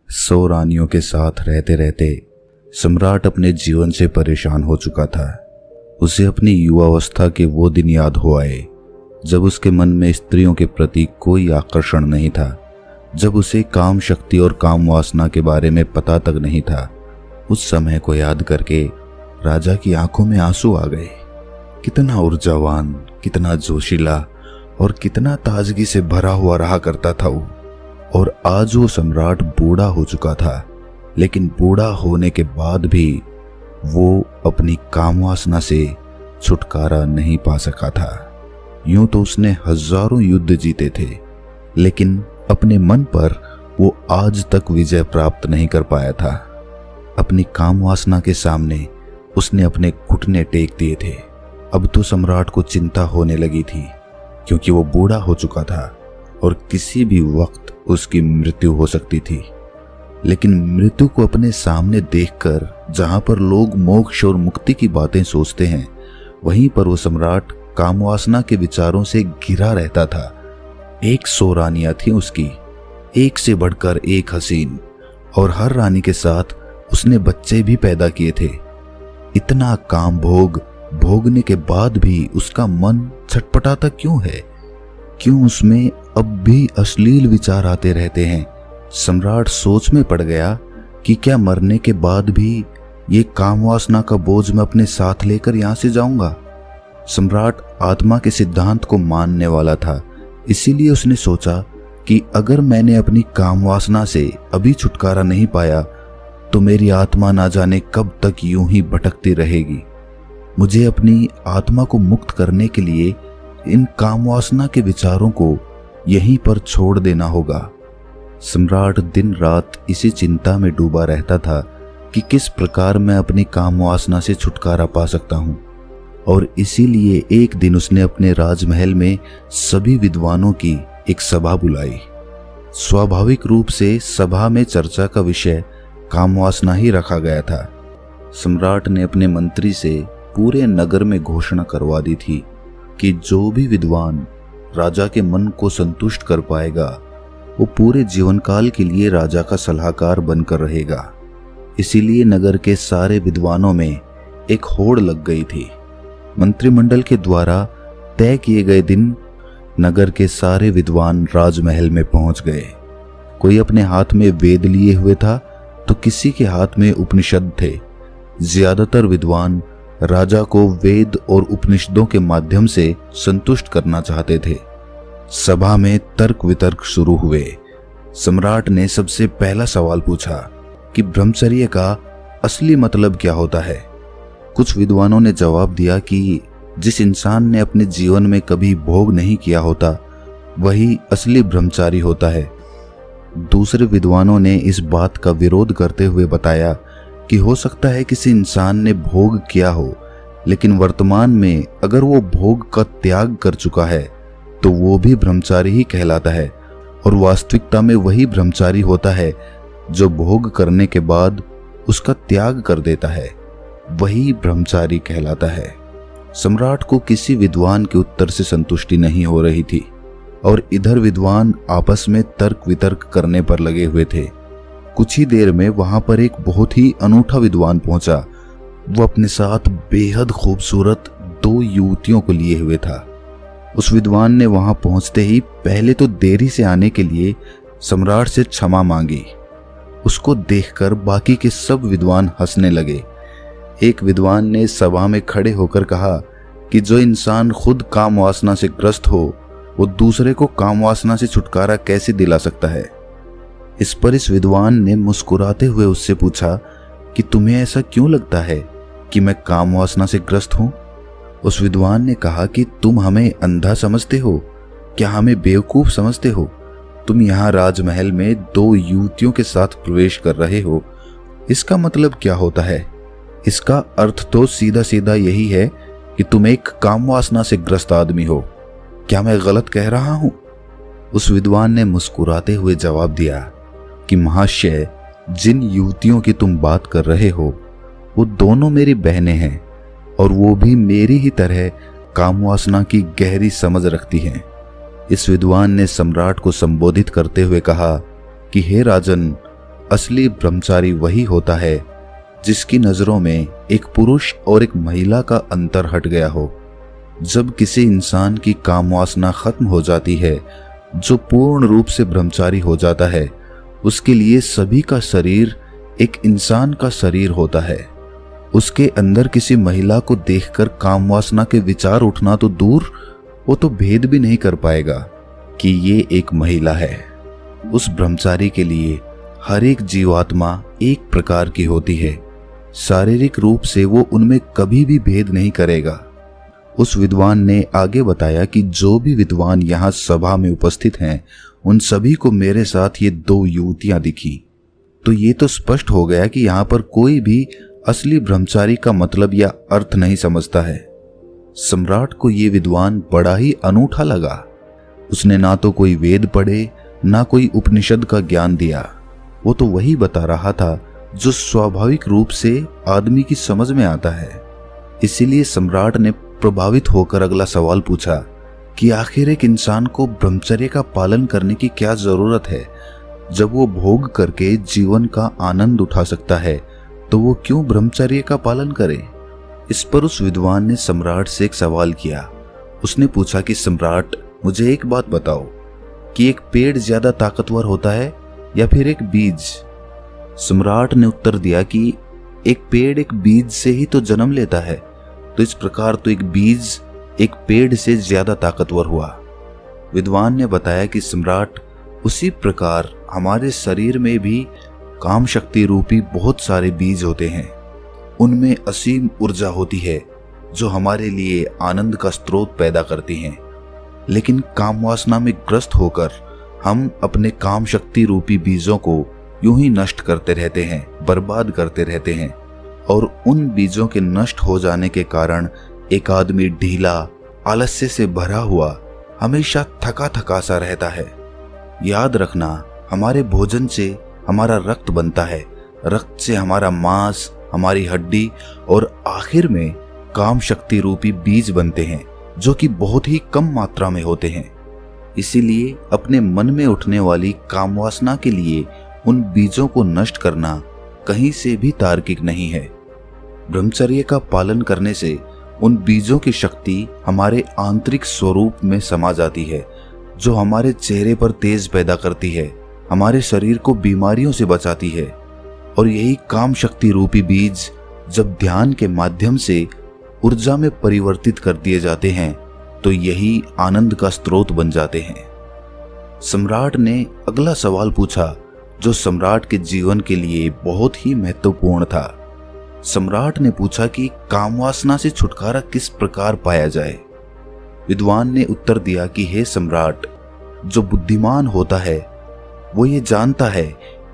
100 रानियों के साथ रहते रहते सम्राट अपने जीवन से परेशान हो चुका था। उसे अपनी युवावस्था के वो दिन याद हो आए जब उसके मन में स्त्रियों के प्रति कोई आकर्षण नहीं था, जब उसे काम शक्ति और काम वासना के बारे में पता तक नहीं था। उस समय को याद करके राजा की आंखों में आंसू आ गए। कितना ऊर्जावान, कितना जोशीला और कितना ताजगी से भरा हुआ रहा करता था वो। और आज वो सम्राट बूढ़ा हो चुका था, लेकिन बूढ़ा होने के बाद भी वो अपनी काम वासना से छुटकारा नहीं पा सका था। यूं तो उसने हजारों युद्ध जीते थे, लेकिन अपने मन पर वो आज तक विजय प्राप्त नहीं कर पाया था। अपनी काम वासना के सामने उसने अपने घुटने टेक दिए थे। अब तो सम्राट को चिंता होने लगी थी, क्योंकि वो बूढ़ा हो चुका था और किसी भी वक्त उसकी मृत्यु हो सकती थी। लेकिन मृत्यु को अपने सामने देखकर जहां पर लोग मोक्ष और मुक्ति की बातें सोचते हैं, वहीं पर वो सम्राट काम वासना के विचारों से घिरा रहता था। 100 रानियां थीं उसकी, एक से बढ़कर एक हसीन, और हर रानी के साथ उसने बच्चे भी पैदा किए थे। इतना काम भोगने के बाद भी उसका मन छटपटाता क्यों है? क्यों उसमें अब भी अश्लील विचार आते रहते हैं? सम्राट सोच में पड़ गया कि क्या मरने के बाद भी ये काम वासना का बोझ मैं अपने साथ लेकर यहां से जाऊंगा? सम्राट आत्मा के सिद्धांत को मानने वाला था, इसीलिए उसने सोचा कि अगर मैंने अपनी काम वासना से अभी छुटकारा नहीं पाया तो मेरी आत्मा ना जाने कब तक यूं ही भटकती रहेगी। मुझे अपनी आत्मा को मुक्त करने के लिए इन काम वासना के विचारों को यहीं पर छोड़ देना होगा। सम्राट दिन रात इसी चिंता में डूबा रहता था कि किस प्रकार मैं अपनी काम वासना से छुटकारा पा सकता हूं। और इसीलिए एक दिन उसने अपने राजमहल में सभी विद्वानों की एक सभा बुलाई। स्वाभाविक रूप से सभा में चर्चा का विषय काम वासना ही रखा गया था। सम्राट ने अपने मंत्री से पूरे नगर में घोषणा करवा दी थी कि जो भी विद्वान राजा के मन को संतुष्ट कर पाएगा वो पूरे जीवन काल के लिए राजा का सलाहकार बनकर रहेगा। इसीलिए नगर के सारे विद्वानों में एक होड़ लग गई थी। मंत्रिमंडल के द्वारा तय किए गए दिन नगर के सारे विद्वान राजमहल में पहुंच गए। कोई अपने हाथ में वेद लिए हुए था तो किसी के हाथ में उपनिषद थे। ज्यादातर विद्वान राजा को वेद और उपनिषदों के माध्यम से संतुष्ट करना चाहते थे। सभा में तर्क वितर्क शुरू हुए। सम्राट ने सबसे पहला सवाल पूछा कि ब्रह्मचर्य का असली मतलब क्या होता है। कुछ विद्वानों ने जवाब दिया कि जिस इंसान ने अपने जीवन में कभी भोग नहीं किया होता वही असली ब्रह्मचारी होता है। दूसरे विद्वानों ने इस बात का विरोध करते हुए बताया कि हो सकता है किसी इंसान ने भोग किया हो, लेकिन वर्तमान में अगर वो भोग का त्याग कर चुका है तो वो भी ब्रह्मचारी ही कहलाता है। और वास्तविकता में वही ब्रह्मचारी होता है जो भोग करने के बाद उसका त्याग कर देता है, वही ब्रह्मचारी कहलाता है। सम्राट को किसी विद्वान के उत्तर से संतुष्टि नहीं हो रही थी और इधर विद्वान आपस में तर्क वितर्क करने पर लगे हुए थे। कुछ ही देर में वहां पर एक बहुत ही अनूठा विद्वान पहुंचा। वो अपने साथ बेहद खूबसूरत 2 युवतियों को लिए हुए था। उस विद्वान ने वहां पहुंचते ही पहले तो देरी से आने के लिए सम्राट से क्षमा मांगी। उसको देखकर बाकी के सब विद्वान हंसने लगे। एक विद्वान ने सभा में खड़े होकर कहा कि जो इंसान खुद काम वासना से ग्रस्त हो वो दूसरे को काम वासना से छुटकारा कैसे दिला सकता है। इस पर इस विद्वान ने मुस्कुराते हुए उससे पूछा कि तुम्हें ऐसा क्यों लगता है कि मैं काम वासना से ग्रस्त हूं? उस विद्वान ने कहा कि तुम हमें अंधा समझते हो, क्या हमें बेवकूफ समझते हो? तुम यहाँ राजमहल में 2 युवतियों के साथ प्रवेश कर रहे हो, इसका मतलब क्या होता है? इसका अर्थ तो सीधा सीधा यही है कि तुम एक काम वासना से ग्रस्त आदमी हो। क्या मैं गलत कह रहा हूं? उस विद्वान ने मुस्कुराते हुए जवाब दिया कि महाशय, जिन युवतियों की तुम बात कर रहे हो वो दोनों मेरी बहनें हैं और वो भी मेरी ही तरह काम वासना की गहरी समझ रखती हैं। इस विद्वान ने सम्राट को संबोधित करते हुए कहा कि हे राजन, असली ब्रह्मचारी वही होता है जिसकी नजरों में एक पुरुष और एक महिला का अंतर हट गया हो। जब किसी इंसान की काम वासना खत्म हो जाती है, जो पूर्ण रूप से ब्रह्मचारी हो जाता है, उसके लिए सभी का शरीर एक इंसान का शरीर होता है। उसके अंदर किसी महिला को देखकर काम वासना के विचार उठना तो दूर, वो तो भेद भी नहीं कर पाएगा कि ये एक महिला है। उस ब्रह्मचारी के लिए हर एक जीवात्मा एक प्रकार की होती है। शारीरिक रूप से वो उनमें कभी भी भेद नहीं करेगा। उस विद्वान ने आगे बताया कि जो भी विद्वान यहाँ सभा में उपस्थित हैं, उन सभी को मेरे साथ ये 2 युवतियां दिखी। तो ये तो स्पष्ट हो गया कि यहाँ पर कोई भी असली ब्रह्मचारी का मतलब या अर्थ नहीं समझता है। सम्राट को ये विद्वान बड़ा ही अनूठा लगा। उसने ना तो कोई वेद पढ़े, ना कोई उपनिषद का ज्ञान दिया। वो तो वही बता रहा था जो स्वाभाविक रूप से आदमी की समझ में आता है। इसीलिए सम्राट ने प्रभावित होकर अगला सवाल पूछा कि आखिर एक इंसान को ब्रह्मचर्य का पालन करने की क्या जरूरत है? जब वो भोग करके जीवन का आनंद उठा सकता है, तो वो क्यों ब्रह्मचर्य का पालन करे? इस पर उस विद्वान ने सम्राट से एक सवाल किया। उसने पूछा कि सम्राट, मुझे एक बात बताओ कि एक पेड़ ज्यादा ताकतवर होता है या फिर एक बीज? सम्राट ने उत्तर दिया कि एक पेड़ एक बीज से ही तो जन्म लेता है, तो इस प्रकार तो एक बीज एक पेड़ से ज्यादा ताकतवर हुआ। विद्वान ने बताया कि सम्राट, उसी प्रकार हमारे शरीर में भी काम शक्ति रूपी बहुत सारे बीज होते हैं। उनमें असीम ऊर्जा होती है जो हमारे लिए आनंद का स्रोत पैदा करती हैं। लेकिन काम वासना में ग्रस्त होकर हम अपने काम शक्ति रूपी बीजों को यूं ही नष्ट करते रहते हैं, बर्बाद करते रहते हैं। और उन बीजों के नष्ट हो जाने के कारण एक आदमी ढीला, आलस्य से भरा हुआ, हमेशा थका थका सा रहता है। याद रखना, हमारे भोजन से हमारा रक्त बनता है, रक्त से हमारा मांस, हमारी हड्डी और आखिर में काम शक्ति रूपी बीज बनते हैं, जो कि बहुत ही कम मात्रा में होते हैं। इसीलिए अपने मन में उठने वाली काम वासना के लिए उन बीजों को नष्ट करना कहीं से भी तार्किक नहीं है। ब्रह्मचर्य का पालन करने से उन बीजों की शक्ति हमारे आंतरिक स्वरूप में समा जाती है, जो हमारे चेहरे पर तेज पैदा करती है, हमारे शरीर को बीमारियों से बचाती है। और यही काम शक्ति रूपी बीज जब ध्यान के माध्यम से ऊर्जा में परिवर्तित कर दिए जाते हैं, तो यही आनंद का स्रोत बन जाते हैं। सम्राट ने अगला सवाल पूछा, जो सम्राट के जीवन के लिए बहुत ही महत्वपूर्ण था। सम्राट ने पूछा कि काम वासना से छुटकारा किस प्रकार पाया जाए? विद्वान ने उत्तर दिया कि हे सम्राट, जो बुद्धिमान होता है वो ये जानता है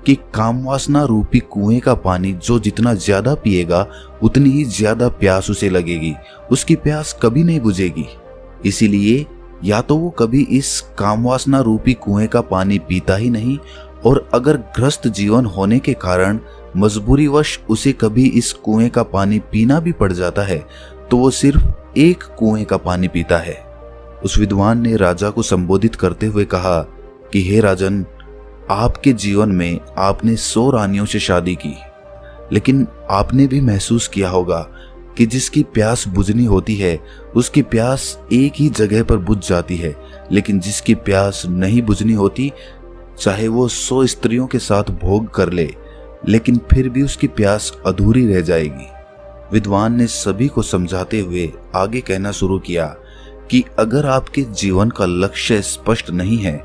कि काम वासना रूपी कुएं का पानी जो जितना ज्यादा पिएगा उतनी ही ज्यादा प्यास उसे लगेगी, उसकी प्यास कभी नहीं बुझेगी। इसीलिए या तो वो कभी इस काम वासना रूपी कुएं का पानी पीता ही नहीं, और अगर ग्रस्त जीवन होने के कारण मजबूरीवश उसे कभी इस कुएं का पानी पीना भी पड़ जाता है, तो वो सिर्फ एक कुएं का पानी पीता है। उस विद्वान ने राजा को संबोधित करते हुए कहा कि हे राजन, आपके जीवन में आपने 100 रानियों से शादी की, लेकिन आपने भी महसूस किया होगा कि जिसकी प्यास बुझनी होती है उसकी प्यास एक ही जगह पर बुझ जाती है, लेकिन जिसकी प्यास नहीं बुझनी होती, चाहे वो 100 स्त्रियों के साथ भोग कर ले, लेकिन फिर भी उसकी प्यास अधूरी रह जाएगी। विद्वान ने सभी को समझाते हुए आगे कहना शुरू किया कि अगर आपके जीवन का लक्ष्य स्पष्ट नहीं है,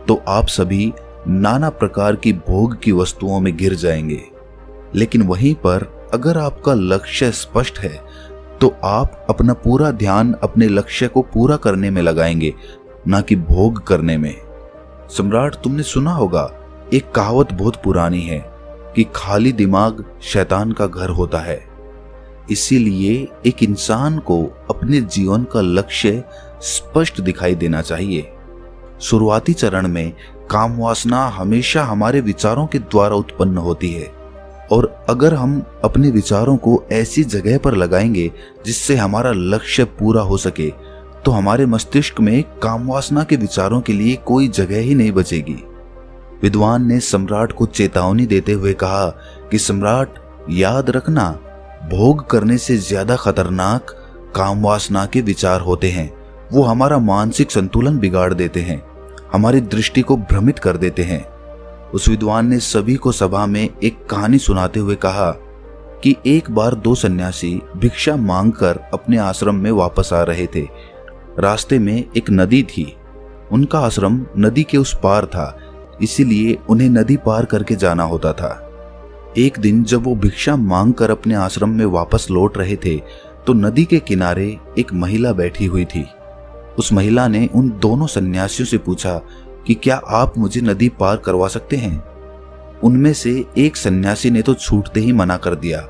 तो आप सभी नाना प्रकार की भोग की वस्तुओं में गिर जाएंगे। लेकिन वहीं पर अगर आपका लक्ष्य स्पष्ट है, तो आप अपना पूरा ध्यान अपने लक्ष्य को पूरा करने में लगाएंगे, ना कि भोग करने में। सम्राट, तुमने सुना होगा, एक कहावत बहुत पुरानी है कि खाली दिमाग शैतान का घर होता है। इसीलिए एक इंसान को अपने जीवन का लक्ष्य स्पष्ट दिखाई देना चाहिए। शुरुआती चरण में काम वासना हमेशा हमारे विचारों के द्वारा उत्पन्न होती है, और अगर हम अपने विचारों को ऐसी जगह पर लगाएंगे जिससे हमारा लक्ष्य पूरा हो सके, तो हमारे मस्तिष्क में काम वासना के विचारों के लिए कोई जगह ही नहीं बचेगी। विद्वान ने सम्राट को चेतावनी देते हुए कहा कि सम्राट, याद रखना, भोग करने से ज्यादा खतरनाक काम वासना के विचार होते हैं। वो हमारा मानसिक संतुलन बिगाड़ देते हैं, हमारी दृष्टि को भ्रमित कर देते हैं। उस विद्वान ने सभी को सभा में एक कहानी सुनाते हुए कहा कि एक बार 2 सन्यासी भिक्षा मांगकर अपने आश्रम में वापस आ रहे थे। रास्ते में एक नदी थी। उनका आश्रम नदी के उस पार था, इसीलिए उन्हें नदी पार करके जाना होता था। एक दिन जब वो भिक्षा मांगकर अपने आश्रम में वापस लौट रहे थे तो नदी के किनारे एक महिला बैठी हुई थी। उस महिला ने उन दोनों सन्यासियों से पूछा कि क्या आप मुझे नदी पार करवा सकते हैं। उनमें से एक सन्यासी ने तो छूटते ही मना कर दिया।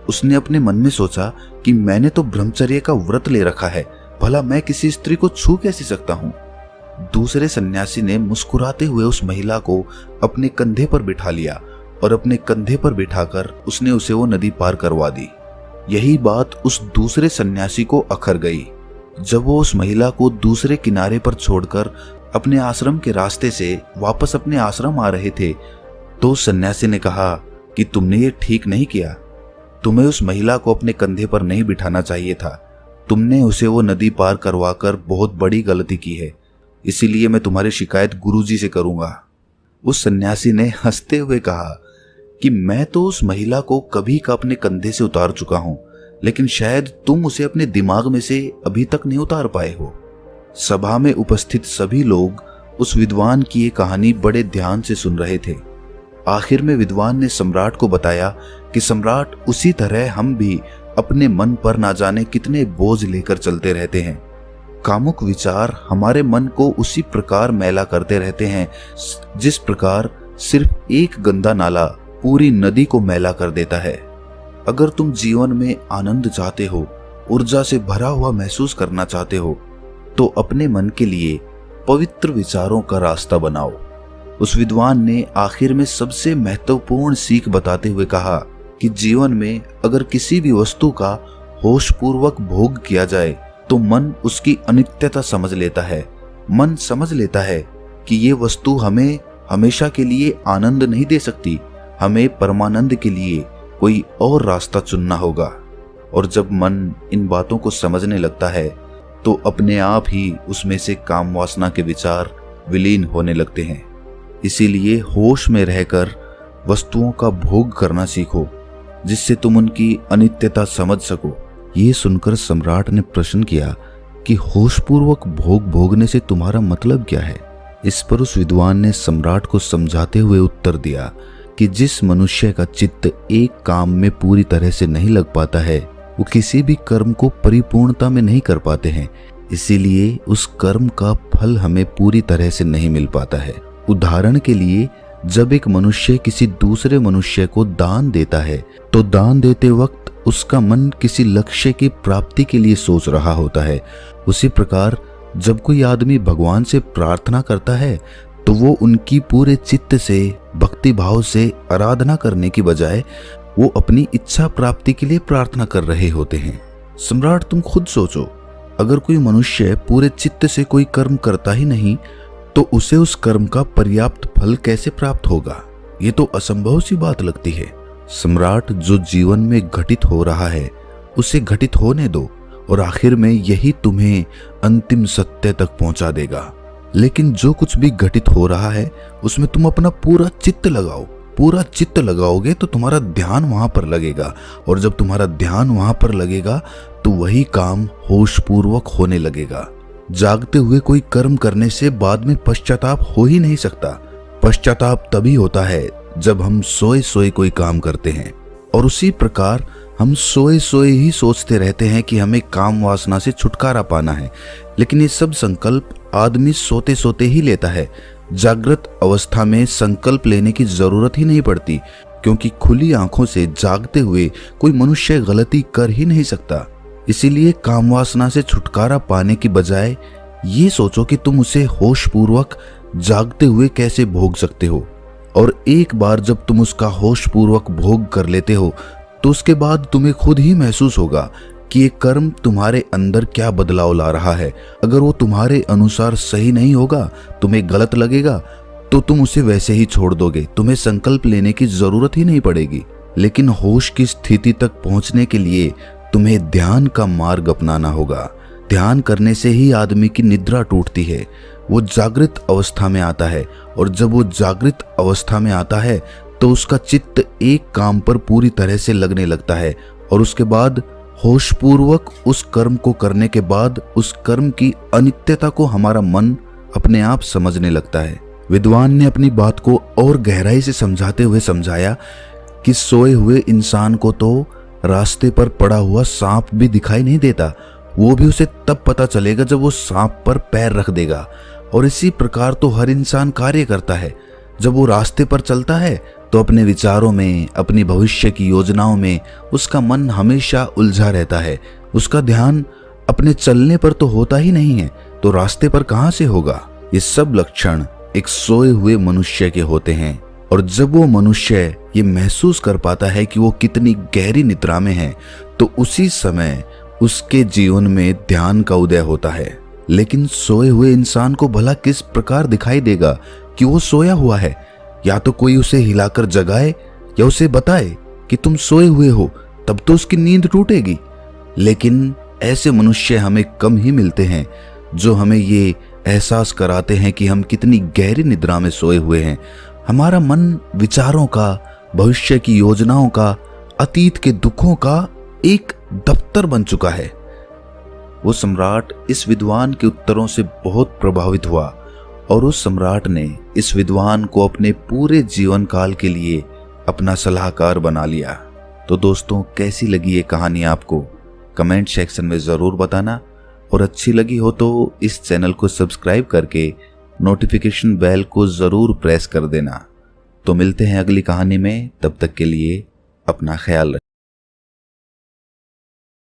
उसने अपने मन में सोचा कि मैंने तो ब्रह्मचर्य का व्रत ले रखा है, भला मैं किसी स्त्री को छू कैसे सकता हूँ। दूसरे सन्यासी ने मुस्कुराते हुए उस महिला को अपने कंधे पर बिठा लिया और अपने कंधे पर बिठाकर उसने उसे वो नदी पार करवा दी। यही बात उस दूसरे सन्यासी को अखर गई। जब वो उस महिला को दूसरे किनारे पर छोड़कर अपने आश्रम के रास्ते से वापस अपने आश्रम आ रहे थे तो सन्यासी ने कहा कि तुमने ये ठीक नहीं किया। तुम्हें उस महिला को अपने कंधे पर नहीं बिठाना चाहिए था। तुमने उसे वो नदी पार करवाकर बहुत बड़ी गलती की है, इसीलिए मैं तुम्हारी शिकायत गुरुजी से करूंगा। उस सन्यासी ने हंसते हुए कहा कि मैं तो उस महिला को कभी का अपने कंधे से उतार चुका हूं, लेकिन शायद तुम उसे अपने दिमाग में से अभी तक नहीं उतार पाए हो। सभा में उपस्थित सभी लोग उस विद्वान की ये कहानी बड़े ध्यान से सुन रहे थे। आखिर में विद्वान ने सम्राट को बताया कि सम्राट, उसी तरह हम भी अपने मन पर ना जाने कितने बोझ लेकर चलते रहते हैं। कामुक विचार हमारे मन को उसी प्रकार मैला करते रहते हैं जिस प्रकार सिर्फ एक गंदा नाला पूरी नदी को मैला कर देता है। अगर तुम जीवन में आनंद चाहते हो, ऊर्जा से भरा हुआ महसूस करना चाहते हो, तो अपने मन के लिए पवित्र विचारों का रास्ता बनाओ। उस विद्वान ने आखिर में सबसे महत्वपूर्ण सीख बताते हुए कहा कि जीवन में अगर किसी भी वस्तु का होशपूर्वक भोग किया जाए तो मन उसकी अनित्यता समझ लेता है। मन समझ लेता है कि ये वस्तु हमें हमेशा के लिए आनंद नहीं दे सकती, हमें परमानंद के लिए कोई और रास्ता चुनना होगा। और जब मन इन बातों को समझने लगता है तो अपने आप ही उसमें से काम वासना के विचार विलीन होने लगते हैं। इसीलिए होश में रहकर वस्तुओं का भोग करना सीखो, जिससे तुम उनकी अनित्यता समझ सको। ये सुनकर सम्राट ने प्रश्न किया कि होशपूर्वक भोग भोगने से तुम्हारा मतलब क्या है। इस पर उस विद्वान ने सम्राट को समझाते हुए उत्तर दिया कि जिस मनुष्य का चित्त एक काम में पूरी तरह से नहीं लग पाता है, वो किसी भी कर्म को परिपूर्णता में नहीं कर पाते हैं। इसीलिए उस कर्म का फल हमें पूरी तरह से नहीं मिल पाता है। उदाहरण के लिए, जब एक मनुष्य किसी दूसरे मनुष्य को दान देता है तो दान देते वक्त उसका मन किसी लक्ष्य की प्राप्ति के लिए सोच रहा होता है। उसी प्रकार जब कोई आदमी भगवान से प्रार्थना करता है तो वो उनकी पूरे चित्त से, भक्ति भाव से आराधना करने की बजाय वो अपनी इच्छा प्राप्ति के लिए प्रार्थना कर रहे होते हैं। सम्राट, तुम खुद सोचो, अगर कोई मनुष्य पूरे चित्त से कोई कर्म करता ही नहीं तो उसे उस कर्म का पर्याप्त फल कैसे प्राप्त होगा? ये तो असंभव सी बात लगती है। सम्राट, जो जीवन में घटित हो रहा है उसे घटित होने दो और आखिर में यही तुम्हें अंतिम सत्य तक पहुंचा देगा। लेकिन जो कुछ भी घटित हो रहा है उसमें तुम अपना पूरा चित्त लगाओ। पूरा चित्त लगाओगे तो तुम्हारा ध्यान वहां पर लगेगा, और जब तुम्हारा ध्यान वहां पर लगेगा तो वही काम होशपूर्वक होने लगेगा। जागते हुए कोई कर्म करने से बाद में पश्चाताप हो ही नहीं सकता। पश्चाताप तभी होता है जब हम सोए सोए कोई काम करते हैं, और उसी प्रकार हम सोए सोए ही सोचते रहते हैं कि हमें काम वासना से छुटकारा पाना है। लेकिन ये सब संकल्प आदमी सोते सोते ही लेता है। जागृत अवस्था में संकल्प लेने की जरूरत ही नहीं पड़ती, क्योंकि खुली आंखों से जागते हुए कोई मनुष्य गलती कर ही नहीं सकता। इसीलिए काम वासना से छुटकारा पाने की बजाय ये सोचो कि तुम उसे होशपूर्वक जागते हुए कैसे भोग सकते हो। और एक बार जब तुम उसका होशपूर्वक भोग कर लेते हो तो उसके बाद तुम्हें खुद ही महसूस होगा कि ये कर्म तुम्हारे अंदर क्या बदलाव ला रहा है। अगर वो तुम्हारे अनुसार सही नहीं होगा, तुम्हें गलत लगेगा, तो तुम उसे वैसे ही छोड़ दोगे, तुम्हें संकल्प लेने की जरूरत ही नहीं पड़ेगी। लेकिन होश की स्थिति तक पहुंचने के लिए तुम्हें ध्यान का मार्ग अपनाना होगा। ध्यान करने से ही आदमी की निद्रा टूटती है, वो जागृत अवस्था में आता है, और जब वो जागृत अवस्था में आता है तो उसका चित्त एक काम पर पूरी तरह से लगने लगता है, और उसके बाद होशपूर्वक उस कर्म को करने के बाद उस कर्म की अनित्यता को हमारा मन अपने आप समझने लगता है। विद्वान ने अपनी बात को और गहराई से समझाते हुए समझाया कि सोए हुए इंसान को तो रास्ते पर पड़ा हुआ सांप भी दिखाई नहीं देता, वो भी उसे तब पता चलेगा जब वो सांप पर पैर रख देगा। और इसी प्रकार तो हर इंसान कार्य करता है। जब वो रास्ते पर चलता है तो अपने विचारों में, अपनी भविष्य की योजनाओं में उसका मन हमेशा उलझा रहता है। उसका ध्यान अपने चलने पर तो होता ही नहीं है, तो रास्ते पर कहां से होगा। ये सब लक्षण एक सोए हुए मनुष्य के होते हैं, और जब वो मनुष्य ये महसूस कर पाता है कि वो कितनी गहरी निद्रा में है, तो उसी समय उसके जीवन में ध्यान का उदय होता है। लेकिन सोए हुए इंसान को भला किस प्रकार दिखाई देगा कि वो सोया हुआ है। या तो कोई उसे हिलाकर जगाए या उसे बताए कि तुम सोए हुए हो, तब तो उसकी नींद टूटेगी। लेकिन ऐसे मनुष्य हमें कम ही मिलते हैं जो हमें ये एहसास कराते हैं कि हम कितनी गहरी निद्रा में सोए हुए हैं। हमारा मन विचारों का, भविष्य की योजनाओं का, अतीत के दुखों का एक दफ्तर बन चुका है। वो सम्राट इस विद्वान के उत्तरों से बहुत प्रभावित हुआ, और उस सम्राट ने इस विद्वान को अपने पूरे जीवन काल के लिए अपना सलाहकार बना लिया। तो दोस्तों, कैसी लगी ये कहानी आपको कमेंट सेक्शन में ज़रूर बताना, और अच्छी लगी हो तो इस चैनल को सब्सक्राइब करके नोटिफिकेशन बेल को ज़रूर प्रेस कर देना। तो मिलते हैं अगली कहानी में, तब तक के लिए अपना ख्याल रखें।